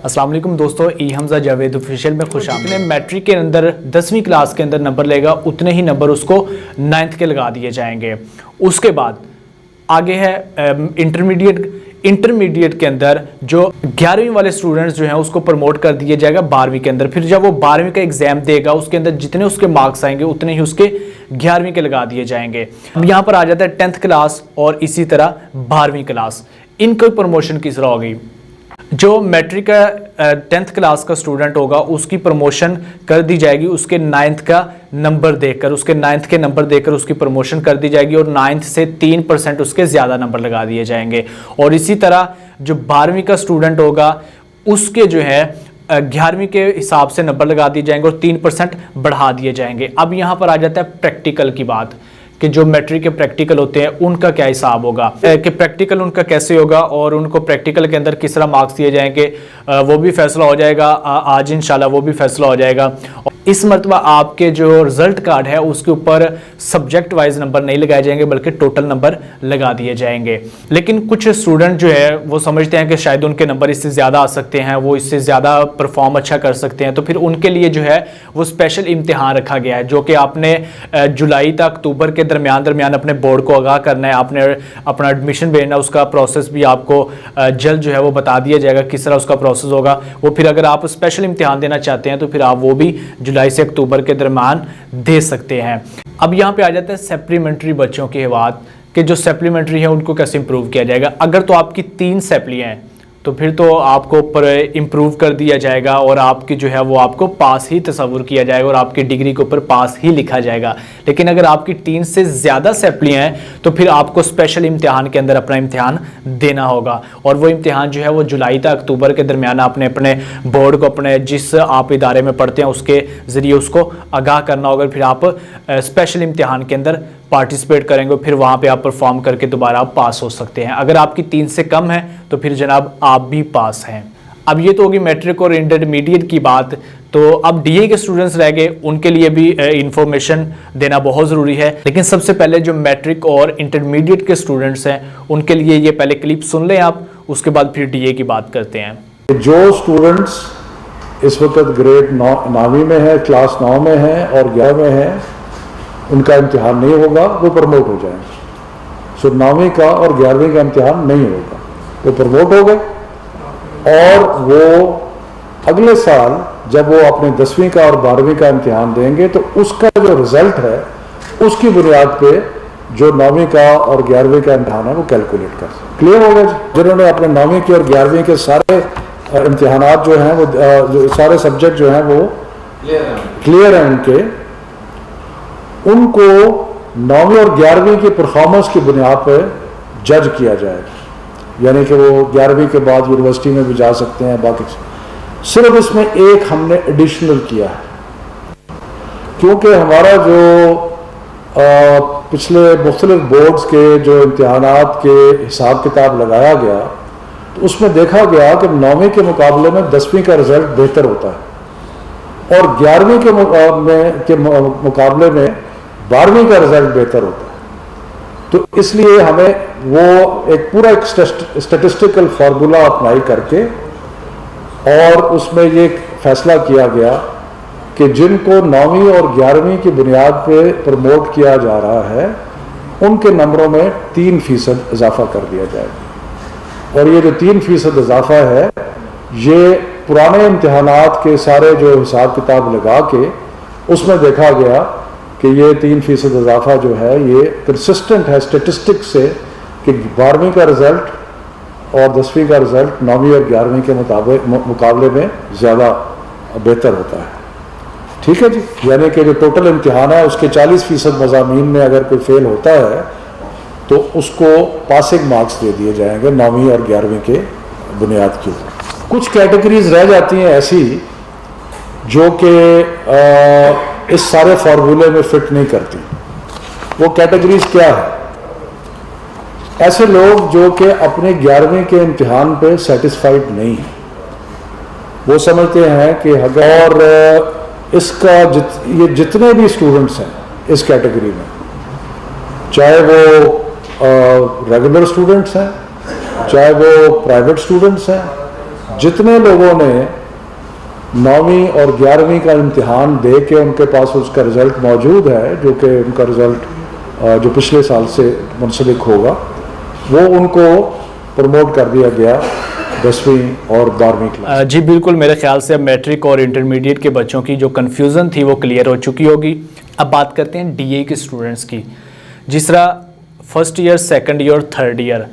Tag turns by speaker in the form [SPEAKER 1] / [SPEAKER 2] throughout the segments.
[SPEAKER 1] अस्सलाम वालेकुम दोस्तों, ई हमजा जावेद ऑफिशियल में खुश आमदीद। जितने मैट्रिक के अंदर 10वीं क्लास के अंदर नंबर लेगा उतने ही नंबर उसको 9th के लगा दिए जाएंगे। उसके बाद आगे है इंटरमीडिएट के अंदर जो 11वीं वाले स्टूडेंट्स जो हैं उसको प्रमोट कर दिया जाएगा 12वीं के अंदर। फिर जब वो 12वीं का एग्जाम देगा उसके अंदर जितने उसके मार्क्स आएंगे उतने ही उसके 11वीं के लगा दिए जाएंगे। अब यहाँ पर आ जाता है 10th क्लास और इसी तरह 12वीं क्लास, इनकी प्रमोशन किस तरह होगी। जो मैट्रिक का 10th क्लास का स्टूडेंट होगा उसकी प्रमोशन कर दी जाएगी उसके 9th का नंबर देखकर, उसके 9th के नंबर देखकर उसकी प्रमोशन कर दी जाएगी और 9th से 3% उसके ज़्यादा नंबर लगा दिए जाएंगे। और इसी तरह जो 12वीं का स्टूडेंट होगा उसके जो है 11वीं के हिसाब से नंबर लगा दिए जाएंगे और 3% बढ़ा दिए जाएंगे। अब यहाँ पर आ जाता है प्रैक्टिकल की बात कि जो मैट्रिक के प्रैक्टिकल होते हैं उनका क्या हिसाब होगा, कि प्रैक्टिकल उनका कैसे होगा और उनको प्रैक्टिकल के अंदर किस तरह मार्क्स दिए जाएंगे, वो भी फैसला हो जाएगा आज इंशाल्लाह, वो भी फैसला हो जाएगा। इस मरतबा आपके जो रिजल्ट कार्ड है उसके ऊपर सब्जेक्ट वाइज नंबर नहीं लगाए जाएंगे बल्कि टोटल नंबर लगा दिए जाएंगे। लेकिन कुछ स्टूडेंट जो है वो समझते हैं कि शायद उनके नंबर इससे ज़्यादा आ सकते हैं, वो इससे ज़्यादा परफॉर्म अच्छा कर सकते हैं, तो फिर उनके लिए जो है वो स्पेशल इम्तिहान रखा गया है जो कि आपने जुलाई तक अक्टूबर के दरमियान अपने बोर्ड को आगाह करना है। आपने अपना एडमिशन भेजना, उसका प्रोसेस भी आपको जल्द जो है वो बता दिया जाएगा किस तरह उसका प्रोसेस होगा। वो फिर अगर आप स्पेशल इम्तिहान देना चाहते हैं तो फिर आप वो भी जुलाई से अक्टूबर के दरमियान दे सकते हैं। अब यहाँ पे आ जाता है सप्लीमेंट्री बच्चों की बात कि जो सप्लीमेंट्री है उनको कैसे इंप्रूव किया जाएगा। अगर तो आपकी 3 सप्लियाँ हैं तो फिर तो आपको ऊपर इम्प्रूव कर दिया जाएगा और आपकी जो है वो आपको पास ही तस्वुर किया जाएगा और आपकी डिग्री के ऊपर पास ही लिखा जाएगा। लेकिन अगर आपकी 3 से ज़्यादा सप्लियाँ हैं तो फिर आपको स्पेशल इम्तिहान के अंदर अपना इम्तिहान देना होगा और वो इम्तिहान जो है वो जुलाई तक अक्टूबर के दरमियान आपने अपने बोर्ड को, अपने जिस आप इदारे में पढ़ते हैं उसके ज़रिए उसको आगाह करना होगा। फिर आप स्पेशल इम्तिहान के अंदर पार्टिसिपेट करेंगे, फिर वहाँ पे आप परफॉर्म करके दोबारा आप पास हो सकते हैं। अगर आपकी 3 से कम है तो फिर जनाब आप भी पास हैं। अब ये तो होगी मैट्रिक और इंटरमीडिएट की बात। तो अब डीए के स्टूडेंट्स रह गए, उनके लिए भी इंफॉर्मेशन देना बहुत ज़रूरी है। लेकिन सबसे पहले जो मैट्रिक और इंटरमीडिएट के स्टूडेंट्स हैं उनके लिए ये पहले क्लिप सुन लें आप, उसके बाद फिर डीए की बात करते हैं।
[SPEAKER 2] जो स्टूडेंट्स इस वक्त ग्रेड 9वीं में है, क्लास 9 में है और 11 में है, उनका इम्तिहान नहीं होगा, वो प्रमोट हो जाएंगे। सो 9वीं का और 11वीं का इम्तिहान नहीं होगा, वो प्रमोट हो गए और वो अगले साल जब वो अपने 10वीं का और 12वीं का इम्तिहान देंगे तो उसका जो रिजल्ट है उसकी बुनियाद पे जो 9वीं का और 11वीं का इम्तिहान है वो कैलकुलेट कर सकते। क्लियर होगा जी? जिन्होंने अपने 9वीं की और 11वीं के सारे इम्तिहानात जो हैं वो जो सारे सब्जेक्ट जो हैं वो क्लियर हैं उनको 9वीं और 11वीं की परफॉर्मेंस की बुनियाद पर जज किया जाएगा। यानी कि वो 11वीं के बाद यूनिवर्सिटी में भी जा सकते हैं। बाकी सिर्फ इसमें एक हमने एडिशनल किया है क्योंकि हमारा जो पिछले मुख्तलिफ बोर्ड्स के जो इम्तिहानात के हिसाब किताब लगाया गया तो उसमें देखा गया कि 9वीं के मुकाबले में 10वीं का रिजल्ट बेहतर होता है और 11वीं के मुकाबले में 12वीं का रिजल्ट बेहतर होता है। तो इसलिए हमें वो एक पूरा एक स्टैटिस्टिकल फार्मूला अप्लाई करके और उसमें ये फैसला किया गया कि जिनको 9वीं और 11वीं की बुनियाद पे प्रमोट किया जा रहा है उनके नंबरों में 3% इजाफा कर दिया जाएगा। और ये जो 3% इजाफा है ये पुराने इम्तिहानात के सारे जो हिसाब किताब लगा के उसमें देखा गया कि ये 3% इजाफा जो है ये कंसिस्टेंट है स्टेटिस्टिक्स से कि 12वीं का रिजल्ट और 10वीं का रिजल्ट 9वीं और 11वीं के मुकाबले में ज़्यादा बेहतर होता है। ठीक है जी? यानी कि जो टोटल इम्तिहान है उसके 40% मज़ामीन में अगर कोई फेल होता है तो उसको पासिंग मार्क्स दे दिए जाएंगे 9वीं और 11वीं के बुनियाद के ऊपर। कुछ कैटेगरीज रह जाती हैं ऐसी जो कि इस सारे फार्मूले में फिट नहीं करती। वो कैटेगरीज क्या है? ऐसे लोग जो कि अपने 11वीं के इम्तिहान पे सेटिस्फाइड नहीं है, वो समझते हैं कि अगर इसका ये जितने भी स्टूडेंट्स हैं इस कैटेगरी में, चाहे वो रेगुलर स्टूडेंट्स हैं, चाहे वो प्राइवेट स्टूडेंट्स हैं, जितने लोगों ने 9वीं और 11वीं का इम्तिहान दे के उनके पास उसका रिज़ल्ट मौजूद है, जो कि उनका रिज़ल्ट जो पिछले साल से मुंसलिक होगा, वो उनको प्रमोट कर दिया गया 10वीं और 12वीं क्लास।
[SPEAKER 1] जी बिल्कुल, मेरे ख्याल से अब मैट्रिक और इंटरमीडिएट के बच्चों की जो कन्फ्यूज़न थी वो क्लियर हो चुकी होगी। अब बात करते हैं डीए के स्टूडेंट्स की। जिस तरह फर्स्ट ईयर, सेकंड ईयर और थर्ड ईयर,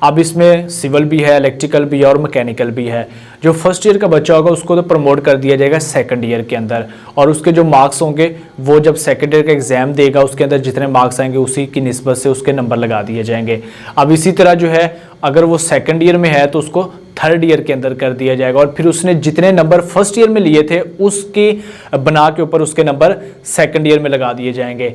[SPEAKER 1] अब इसमें सिविल भी है, इलेक्ट्रिकल भी है और मैकेनिकल भी है। जो फर्स्ट ईयर का बच्चा होगा उसको तो प्रमोट कर दिया जाएगा सेकंड ईयर के अंदर, और उसके जो मार्क्स होंगे वो जब सेकंड ईयर का एग्ज़ाम देगा उसके अंदर जितने मार्क्स आएंगे उसी की निस्बत से उसके नंबर लगा दिए जाएंगे। अब इसी तरह जो है अगर वो सेकंड ईयर में है तो उसको थर्ड ईयर के अंदर कर दिया जाएगा, और फिर उसने जितने नंबर फर्स्ट ईयर में लिए थे उसके बना के ऊपर उसके नंबर सेकंड ईयर में लगा दिए जाएंगे।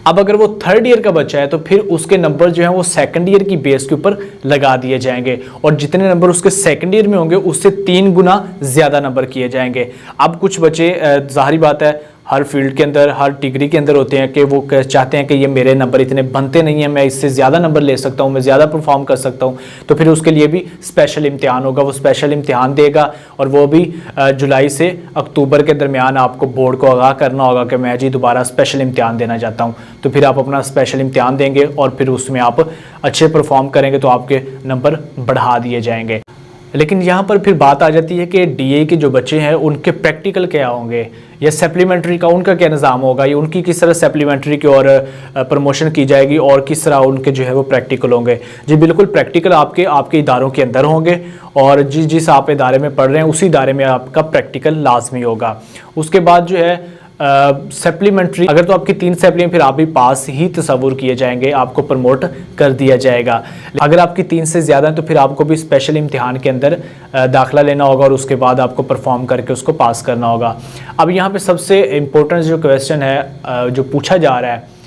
[SPEAKER 1] अब अगर वो थर्ड ईयर का बच्चा है तो फिर उसके नंबर जो है वो सेकंड ईयर की बेस के ऊपर लगा दिए जाएंगे, और जितने नंबर उसके सेकंड ईयर में होंगे उससे 3 गुना ज़्यादा नंबर किए जाएंगे। अब कुछ बच्चे ज़ाहिरी बात है हर फील्ड के अंदर, हर डिग्री के अंदर होते हैं कि वो चाहते हैं कि ये मेरे नंबर इतने बनते नहीं हैं, मैं इससे ज़्यादा नंबर ले सकता हूँ, मैं ज़्यादा परफॉर्म कर सकता हूँ, तो फिर उसके लिए भी स्पेशल इम्तिहान होगा। वो स्पेशल इम्तिहान देगा और वो भी जुलाई से अक्टूबर के दरमियान आपको बोर्ड को आगाह करना होगा कि मैं जी दोबारा स्पेशल इम्तिहान देना चाहता हूँ। तो फिर आप अपना स्पेशल इम्तिहान देंगे और फिर उसमें आप अच्छे परफॉर्म करेंगे तो आपके नंबर बढ़ा दिए जाएंगे। लेकिन यहाँ पर फिर बात आ जाती है कि डीए के जो बच्चे हैं उनके प्रैक्टिकल क्या होंगे, या सप्लीमेंट्री का उनका क्या निज़ाम होगा, या उनकी किस तरह सप्लीमेंट्री की और प्रमोशन की जाएगी, और किस तरह उनके जो है वो प्रैक्टिकल होंगे। जी बिल्कुल, प्रैक्टिकल आपके इदारों के अंदर होंगे, और जिस आप इदारे में पढ़ रहे हैं उसी इदारे में आपका प्रैक्टिकल लाजमी होगा। उसके बाद जो है सप्लीमेंट्री, अगर तो आपकी 3 सप्लीमेंट फिर आप भी पास ही तस्वुर किए जाएंगे, आपको प्रमोट कर दिया जाएगा। अगर आपकी 3 से ज़्यादा है तो फिर आपको भी स्पेशल इम्तिहान के अंदर दाखिला लेना होगा और उसके बाद आपको परफॉर्म करके उसको पास करना होगा। अब यहाँ पे सबसे इम्पोर्टेंट जो क्वेश्चन है जो पूछा जा रहा है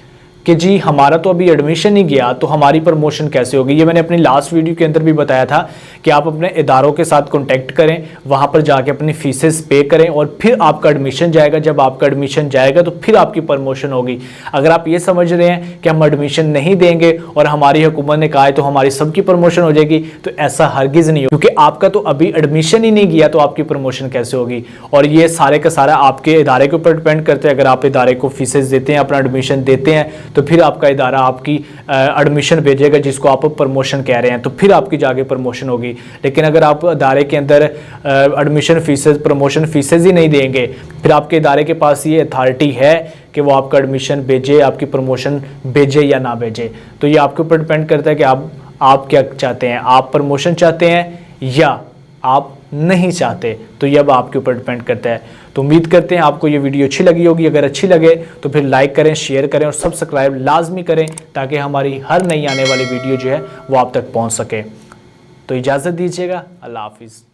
[SPEAKER 1] कि जी हमारा तो अभी एडमिशन नहीं गया तो हमारी प्रमोशन कैसे होगी। ये मैंने अपनी लास्ट वीडियो के अंदर भी बताया था कि आप अपने इदारों के साथ कांटेक्ट करें, वहाँ पर जाके अपनी फीसेस पे करें और फिर आपका एडमिशन जाएगा। जब आपका एडमिशन जाएगा तो फिर आपकी प्रमोशन होगी। अगर आप ये समझ रहे हैं कि हम एडमिशन नहीं देंगे और हमारी हुकूमत ने कहा है तो हमारी सबकी प्रमोशन हो जाएगी, तो ऐसा हरगिज़ नहीं हो, क्योंकि आपका तो अभी एडमिशन ही नहीं गया तो आपकी प्रमोशन कैसे होगी। और ये सारे का सारा आपके इदारे के ऊपर डिपेंड करते हैं। अगर आप इदारे को फीसेस देते हैं, अपना एडमिशन देते हैं, तो फिर आपका इदारा आपकी एडमिशन भेजेगा जिसको आप प्रमोशन कह रहे हैं, तो फिर आपकी जाके प्रमोशन होगी। लेकिन अगर आप इदारे के अंदर एडमिशन फीसेस, प्रमोशन फीसेस ही नहीं देंगे, फिर आपके इदारे के पास ये अथॉरिटी है कि वो आपका एडमिशन भेजे, आपकी प्रमोशन भेजे या ना भेजे। तो ये आपके ऊपर डिपेंड करता है कि आप क्या चाहते हैं, आप प्रमोशन चाहते हैं या आप नहीं चाहते। तो ये अब आपके ऊपर डिपेंड करता है। तो उम्मीद करते हैं आपको ये वीडियो अच्छी लगी होगी। अगर अच्छी लगे तो फिर लाइक करें, शेयर करें और सब्सक्राइब लाजमी करें ताकि हमारी हर नई आने वाली वीडियो जो है वो आप तक पहुंच सके। तो इजाज़त दीजिएगा। अल्लाह हाफिज़।